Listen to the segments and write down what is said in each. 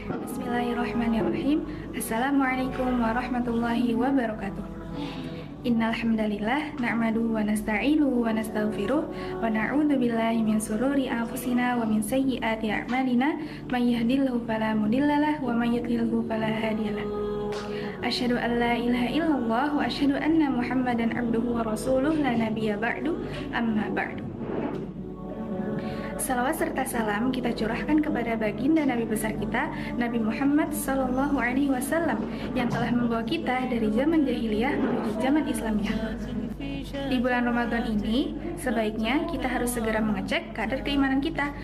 Bismillahirrahmanirrahim. Assalamualaikum warahmatullahi wabarakatuh. Innal hamdalillah na'maduhu wa nasta'inuhu wa nastaghfiruh wa na'udzu billahi min shururi anfusina wa min sayyiati a'malina may yahdihillahu fala mudhillalah wa may yudhlilhu fala hadiyalah. Asyhadu an la ilaha illallah wa asyhadu anna Muhammadan abduhu wa rasuluh la nabiyya ba'du amma ba'du. Salawat serta salam kita curahkan kepada baginda Nabi besar kita, Nabi Muhammad Sallallahu Alaihi Wasallam, yang telah membawa kita dari zaman jahiliyah menuju zaman Islamiyah. Di bulan Ramadan ini, sebaiknya kita harus segera mengecek kadar keimanan kita,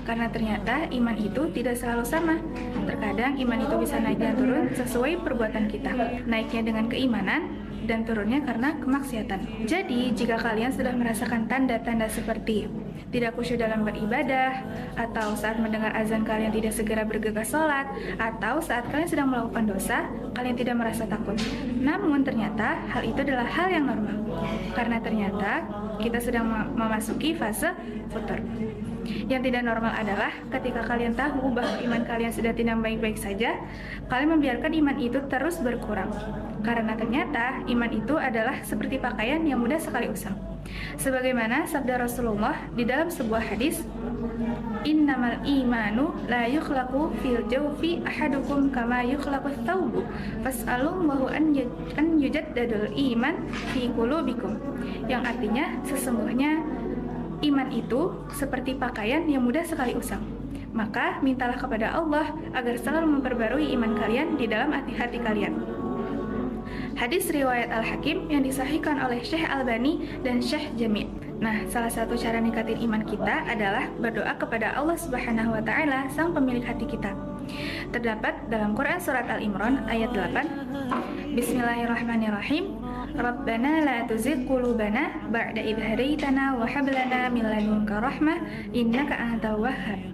karena ternyata iman itu tidak selalu sama. Terkadang iman itu bisa naik dan turun sesuai perbuatan kita, naiknya dengan keimanan dan turunnya karena kemaksiatan. Jadi, jika kalian sudah merasakan tanda-tanda seperti tidak khusyuk dalam beribadah, atau saat mendengar azan kalian tidak segera bergegas sholat, atau saat kalian sedang melakukan dosa, kalian tidak merasa takut. Namun ternyata hal itu adalah hal yang normal, karena ternyata kita sedang memasuki fase futur. Yang tidak normal adalah ketika kalian tahu bahwa iman kalian sudah tidak baik-baik saja, kalian membiarkan iman itu terus berkurang. Karena ternyata iman itu adalah seperti pakaian yang mudah sekali usang. Sebagaimana sabda Rasulullah di dalam sebuah hadis, "Innamal imanu la yukhlaqu fil jawfi ahadukum kama yukhlaqu thawbu fas'alullahu an yujaddadul iman fi qulubikum." Yang artinya sesungguhnya iman itu seperti pakaian yang mudah sekali usang. Maka mintalah kepada Allah agar selalu memperbarui iman kalian di dalam hati-hati kalian. Hadis riwayat Al-Hakim yang disahihkan oleh Syekh Albani dan Syekh Jamil. Nah, salah satu cara ningkatin iman kita adalah berdoa kepada Allah Subhanahu wa Ta'ala, sang pemilik hati kita. Terdapat dalam Quran Surat Al-Imran ayat 8, Bismillahirrahmanirrahim, Rabbana la tuzigh qulubana ba'da idh hadaitana wa hab lana min ladunka rahmah innaka antal wahhab.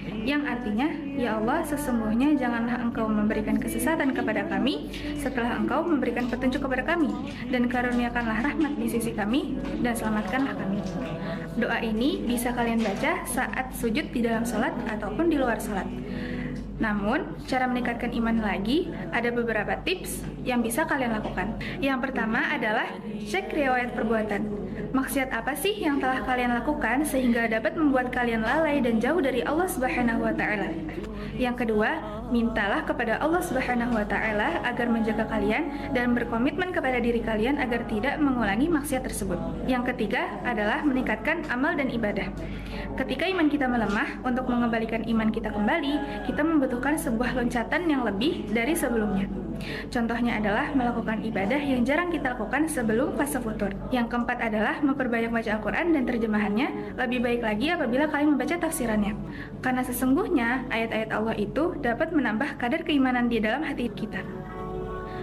Yang artinya, ya Allah, sesungguhnya janganlah Engkau memberikan kesesatan kepada kami setelah Engkau memberikan petunjuk kepada kami, dan karuniakanlah rahmat di sisi kami, dan selamatkanlah kami. Doa ini bisa kalian baca saat sujud di dalam sholat ataupun di luar sholat. Namun, cara meningkatkan iman lagi, ada beberapa tips yang bisa kalian lakukan. Yang pertama adalah cek riwayat perbuatan. Maksiat apa sih yang telah kalian lakukan sehingga dapat membuat kalian lalai dan jauh dari Allah Subhanahu wa Ta'ala? Yang kedua, mintalah kepada Allah Subhanahu wa Ta'ala agar menjaga kalian dan berkomitmen kepada diri kalian agar tidak mengulangi maksiat tersebut. Yang ketiga adalah meningkatkan amal dan ibadah. Ketika iman kita melemah, untuk mengembalikan iman kita kembali, kita membutuhkan sebuah loncatan yang lebih dari sebelumnya. Contohnya adalah melakukan ibadah yang jarang kita lakukan sebelum fase futur. Yang keempat adalah memperbanyak baca Al-Quran dan terjemahannya. Lebih baik lagi apabila kalian membaca tafsirannya, karena sesungguhnya ayat-ayat Allah itu dapat menambah kadar keimanan di dalam hati kita.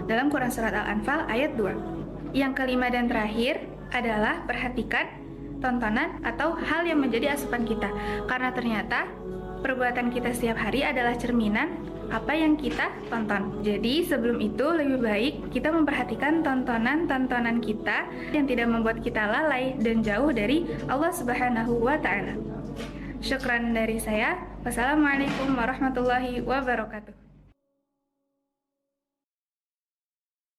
Dalam Quran Surat Al-Anfal ayat 2. Yang kelima dan terakhir adalah perhatikan tontonan atau hal yang menjadi asupan kita, karena ternyata perbuatan kita setiap hari adalah cerminan apa yang kita tonton. Jadi sebelum itu lebih baik kita memperhatikan tontonan-tontonan kita yang tidak membuat kita lalai dan jauh dari Allah Subhanahu wa Ta'ala. Syukran dari saya. Wassalamualaikum warahmatullahi wabarakatuh.